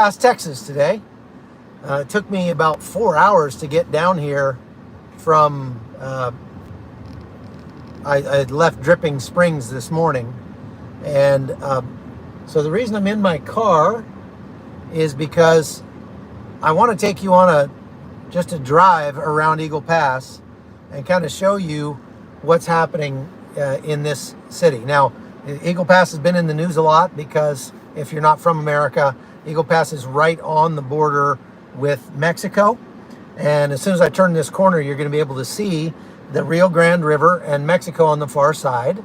past Texas today. It took me about 4 hours to get down here from, I left Dripping Springs this morning. And so the reason I'm in my car is because I want to take you on just a drive around Eagle Pass and kind of show you what's happening in this city. Now, Eagle Pass has been in the news a lot because if you're not from America, Eagle Pass is right on the border with Mexico. And as soon as I turn this corner, you're going to be able to see the Rio Grande River and Mexico on the far side.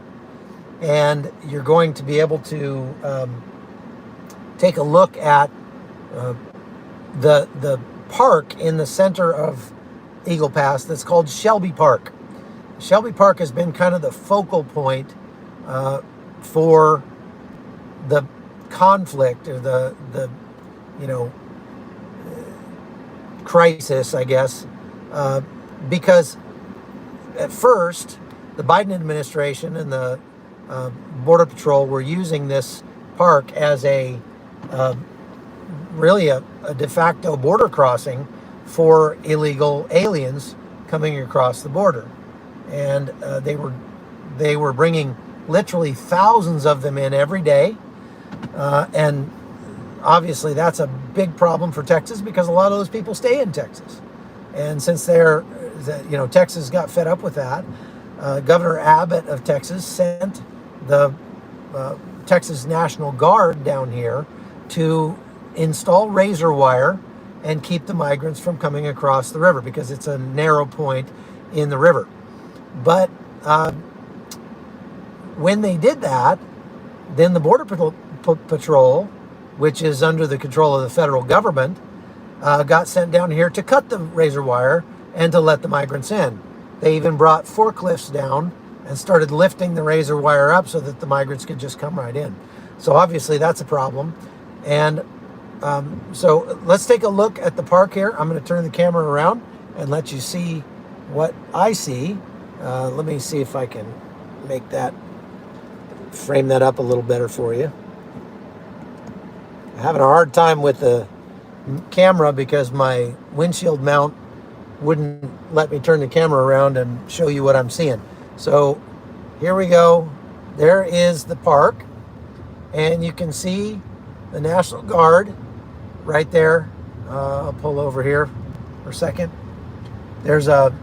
And you're going to be able to take a look at the park in the center of Eagle Pass that's called Shelby Park. Shelby Park has been kind of the focal point for the conflict or the crisis, I guess, because at first the Biden administration and the Border Patrol were using this park as really a de facto border crossing for illegal aliens coming across the border. And they were bringing literally thousands of them in every day. And obviously that's a big problem for Texas because a lot of those people stay in Texas. And since Texas got fed up with that, Governor Abbott of Texas sent the Texas National Guard down here to install razor wire and keep the migrants from coming across the river because it's a narrow point in the river. But when they did that, then the Border Patrol, which is under the control of the federal government, got sent down here to cut the razor wire and to let the migrants in. They even brought forklifts down and started lifting the razor wire up so that the migrants could just come right in. So obviously that's a problem. And so let's take a look at the park here. I'm going to turn the camera around and let you see what I see. Let me see if I can frame that up a little better for you. I'm having a hard time with the camera because my windshield mount wouldn't let me turn the camera around and show you what I'm seeing. So here we go. There is the park, and you can see the National Guard right there. I'll pull over here for a second. There's a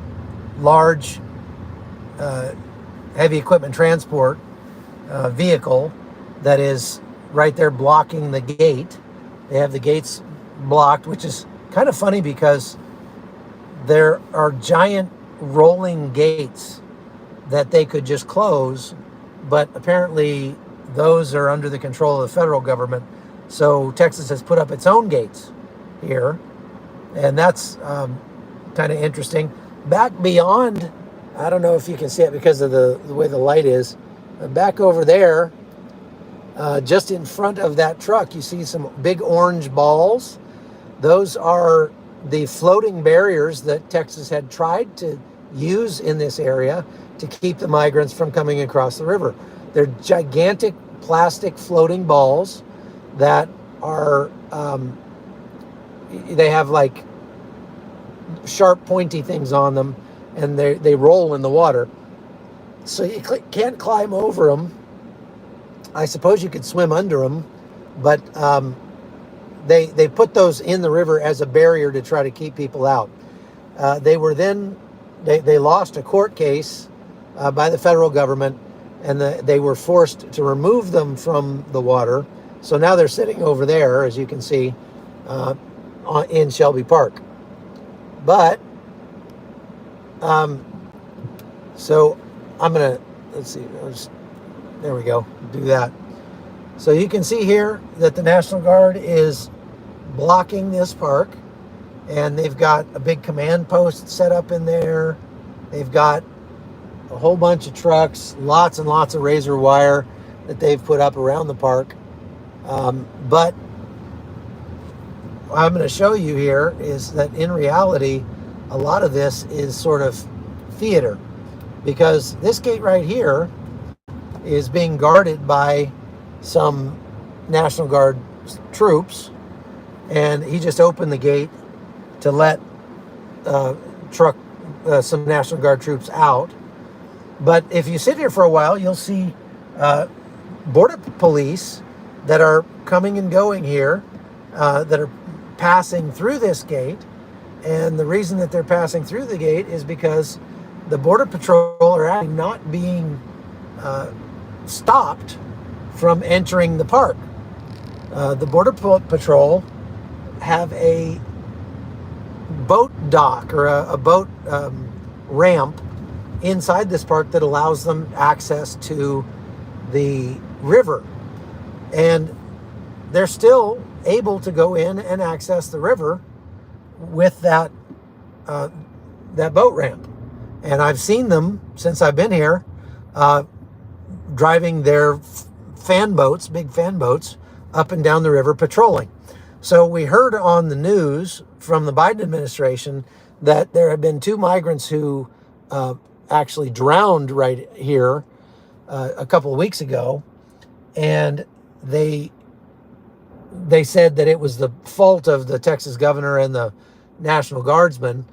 large heavy equipment transport vehicle that is right there blocking the gate. They have the gates blocked, which is kind of funny because there are giant rolling gates that they could just close, but apparently those are under the control of the federal government. So Texas has put up its own gates here, and that's kind of interesting. Back beyond, I don't know if you can see it because of the way the light is, back over there, just in front of that truck, you see some big orange balls. Those are the floating barriers that Texas had tried to use in this area to keep the migrants from coming across the river. They're gigantic plastic floating balls that are, they have like sharp pointy things on them, and they roll in the water. So you can't climb over them. I suppose you could swim under them, but they put those in the river as a barrier to try to keep people out. They lost a court case by the federal government, and they were forced to remove them from the water. So now they're sitting over there, as you can see, in Shelby Park. But so I'm gonna, let's see, there we go, do that. So you can see here that the National Guard is blocking this park, and they've got a big command post set up in there. They've got a whole bunch of trucks, lots and lots of razor wire that they've put up around the park. But what I'm going to show you here is that in reality, a lot of this is sort of theater, because this gate right here is being guarded by some National Guard troops, and he just opened the gate to let truck some National Guard troops out. But if you sit here for a while, you'll see border police that are coming and going here, that are passing through this gate. And the reason that they're passing through the gate is because the Border Patrol are actually not being stopped from entering the park. The Border Patrol have a boat dock or a boat ramp inside this park that allows them access to the river. And they're still able to go in and access the river with that boat ramp. And I've seen them since I've been here driving their fan boats, big fan boats, up and down the river patrolling. So we heard on the news from the Biden administration that there have been 2 migrants who actually drowned right here a couple of weeks ago, and they said that it was the fault of the Texas governor and the National Guardsmen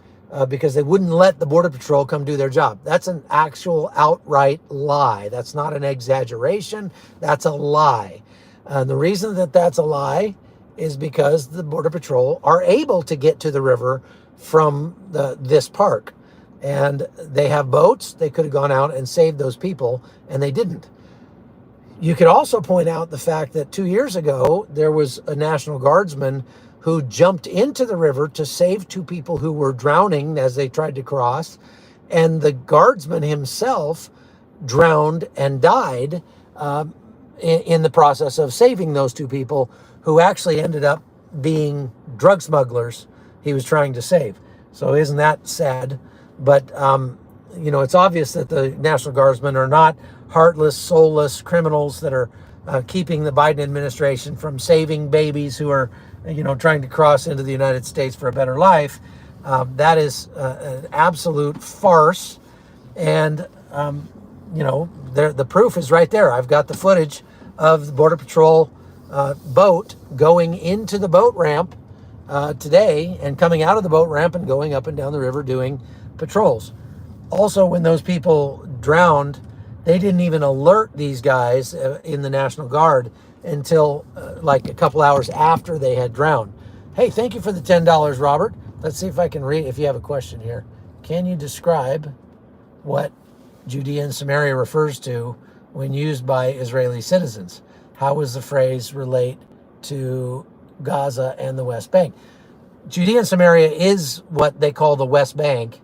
because they wouldn't let the Border Patrol come do their job. That's an actual outright lie. That's not an exaggeration. That's a lie. The reason that that's a lie is because the Border Patrol are able to get to the river from this park. And they have boats. They could have gone out and saved those people, and they didn't. You could also point out the fact that 2 years ago, there was a National Guardsman who jumped into the river to save 2 people who were drowning as they tried to cross. And the guardsman himself drowned and died in the process of saving those 2 people who actually ended up being drug smugglers he was trying to save. So isn't that sad? But, it's obvious that the National Guardsmen are not heartless, soulless criminals that are keeping the Biden administration from saving babies who are, trying to cross into the United States for a better life. That is an absolute farce. And, the proof is right there. I've got the footage of the Border Patrol boat going into the boat ramp today and coming out of the boat ramp and going up and down the river doing patrols. Also, when those people drowned, they didn't even alert these guys in the National Guard until like a couple hours after they had drowned. Hey, thank you for the $10, Robert. Let's see if I can read, if you have a question here. Can you describe what Judea and Samaria refers to when used by Israeli citizens? How does the phrase relate to Gaza and the West Bank? Judea and Samaria is what they call the West Bank.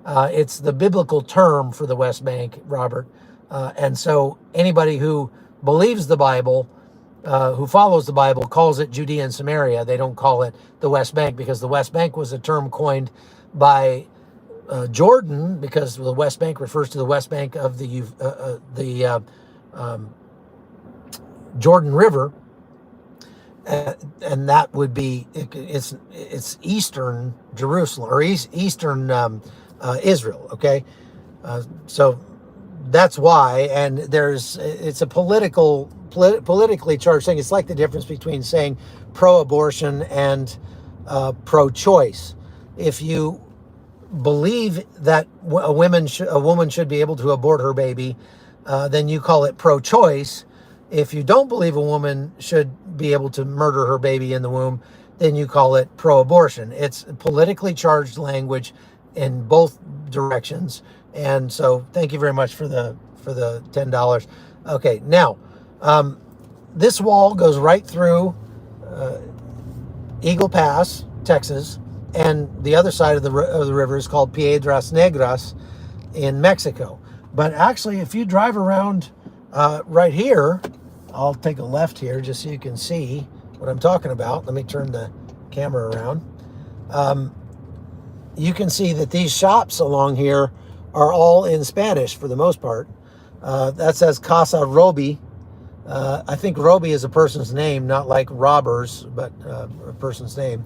It's the biblical term for the West Bank, Robert. And so anybody who believes the Bible, who follows the Bible, calls it Judea and Samaria. They don't call it the West Bank, because the West Bank was a term coined by Jordan, because the West Bank refers to the West Bank of the Jordan River. And that would be, it's Eastern Jerusalem, or Eastern Israel, okay? So that's why, and it's a politically charged thing. It's like the difference between saying pro-abortion and pro-choice. If you believe that a woman should be able to abort her baby, then you call it pro-choice. If you don't believe a woman should be able to murder her baby in the womb, then you call it pro-abortion. It's politically charged language in both directions. And so thank you very much for the $10. Okay, now, this wall goes right through Eagle Pass, Texas, and the other side of the river is called Piedras Negras in Mexico. But actually, if you drive around right here, I'll take a left here just so you can see what I'm talking about. Let me turn the camera around. You can see that these shops along here are all in Spanish for the most part. That says Casa Roby. I think Roby is a person's name, not like robbers, but a person's name.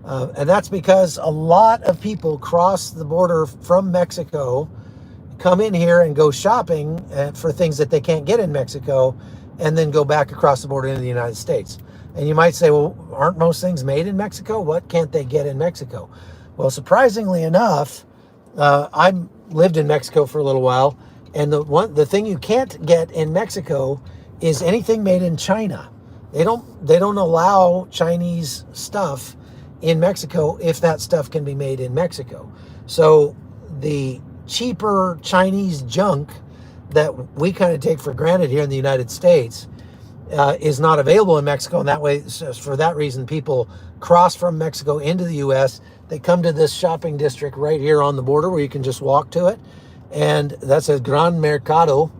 And that's because a lot of people cross the border from Mexico, come in here and go shopping for things that they can't get in Mexico, and then go back across the border into the United States. And you might say, well, aren't most things made in Mexico? What can't they get in Mexico? Well, surprisingly enough, I lived in Mexico for a little while, and the thing you can't get in Mexico is anything made in China. They don't allow Chinese stuff in Mexico if that stuff can be made in Mexico. So the cheaper Chinese junk that we kind of take for granted here in the United States is not available in Mexico, and that way, so for that reason, people cross from Mexico into the U.S. They come to this shopping district right here on the border where you can just walk to it, and that's a Gran Mercado.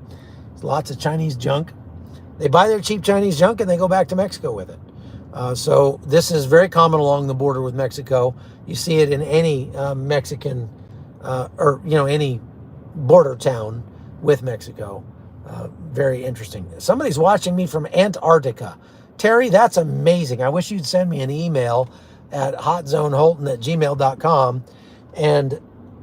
There's lots of Chinese junk. They buy their cheap Chinese junk and they go back to Mexico with it. So this is very common along the border with Mexico. You see it in any Mexican or any border town with Mexico. Very interesting. Somebody's watching me from Antarctica. Terry, that's amazing. I wish you'd send me an email at hotzoneholton@gmail.com and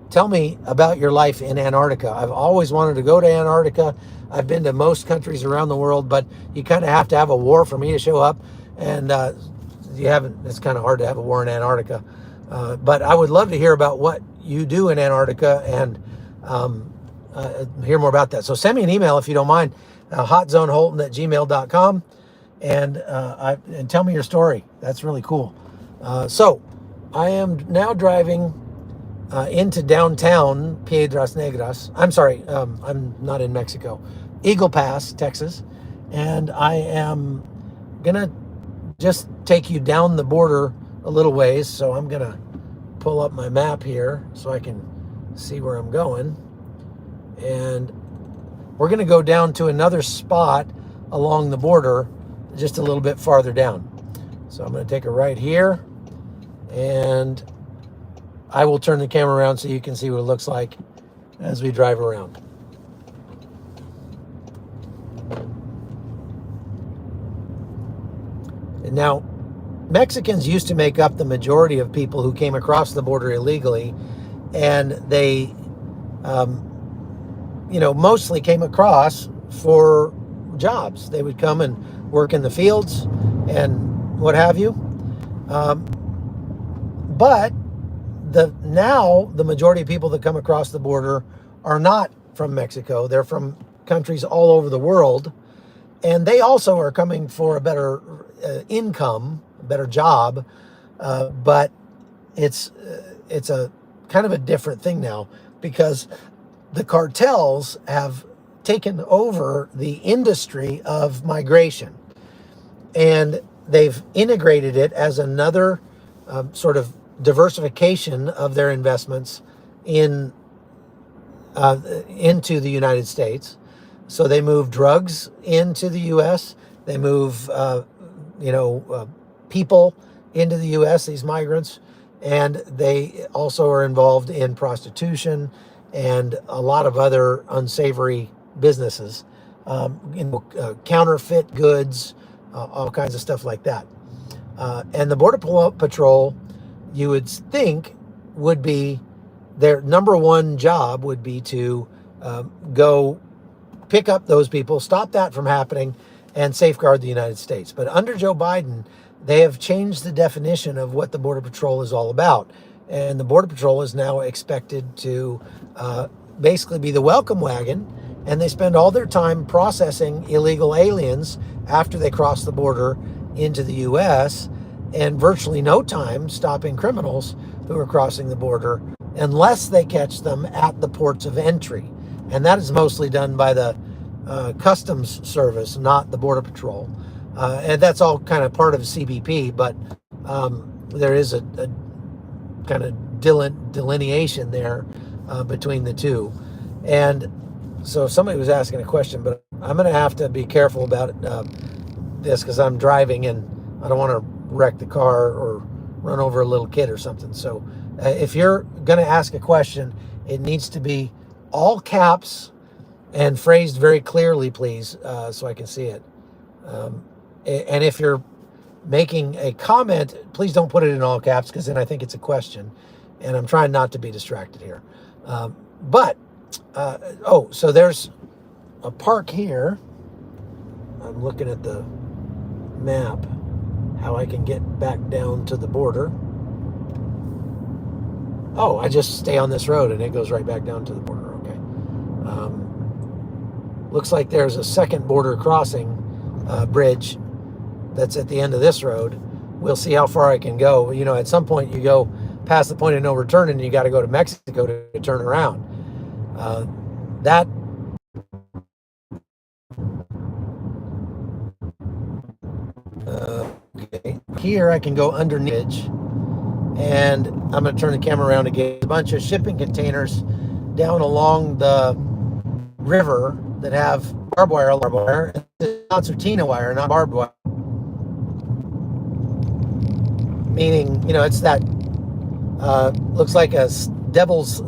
tell me about your life in Antarctica. I've always wanted to go to Antarctica. I've been to most countries around the world, but you kind of have to have a war for me to show up. And you haven't. It's kind of hard to have a war in Antarctica. But I would love to hear about what you do in Antarctica and hear more about that. So send me an email if you don't mind, hotzoneholton@gmail.com, and tell me your story. That's really cool. So I am now driving into downtown Piedras Negras. I'm sorry, I'm not in Mexico. Eagle Pass, Texas. And I am going to just take you down the border a little ways. So I'm going to pull up my map here so I can see where I'm going. And we're going to go down to another spot along the border just a little bit farther down. So I'm going to take a right here, and I will turn the camera around so you can see what it looks like as we drive around. And now, Mexicans used to make up the majority of people who came across the border illegally, and they mostly came across for jobs. They would come and work in the fields and what have you. But now the majority of people that come across the border are not from Mexico. They're from countries all over the world. And they also are coming for a better income, a better job. But it's a kind of a different thing now, because the cartels have taken over the industry of migration, and they've integrated it as another sort of diversification of their investments into the United States. So they move drugs into the U.S. They move people into the U.S., these migrants, and they also are involved in prostitution and a lot of other unsavory businesses, counterfeit goods, all kinds of stuff like that. And the Border Patrol, you would think, would be their number one job would be to go pick up those people, stop that from happening, and safeguard the United States. But under Joe Biden, they have changed the definition of what the Border Patrol is all about. And the Border Patrol is now expected to basically be the welcome wagon, and they spend all their time processing illegal aliens after they cross the border into the U.S., and virtually no time stopping criminals who are crossing the border unless they catch them at the ports of entry. And that is mostly done by the Customs Service, not the Border Patrol. And that's all kind of part of CBP, but there is a kind of delineation there between the two. And so somebody was asking a question, but I'm going to have to be careful about this because I'm driving and I don't want to wreck the car or run over a little kid or something. So if you're going to ask a question, it needs to be all caps and phrased very clearly, please, so I can see it. And if you're making a comment, please don't put it in all caps, because then I think it's a question, and I'm trying not to be distracted here. So there's a park here. I'm looking at the map. how I can get back down to the border. Oh, I just stay on this road and it goes right back down to the border. Okay. Looks like there's a second border crossing bridge that's at the end of this road. We'll see how far I can go. You know, at some point you go past the point of no return and you got to go to Mexico to turn around. That okay. Here I can go underneath, and I'm going to turn the camera around again. A bunch of shipping containers down along the river that have barbed wire, concertina wire, not barbed wire. Meaning, you know, it's that looks like a devil's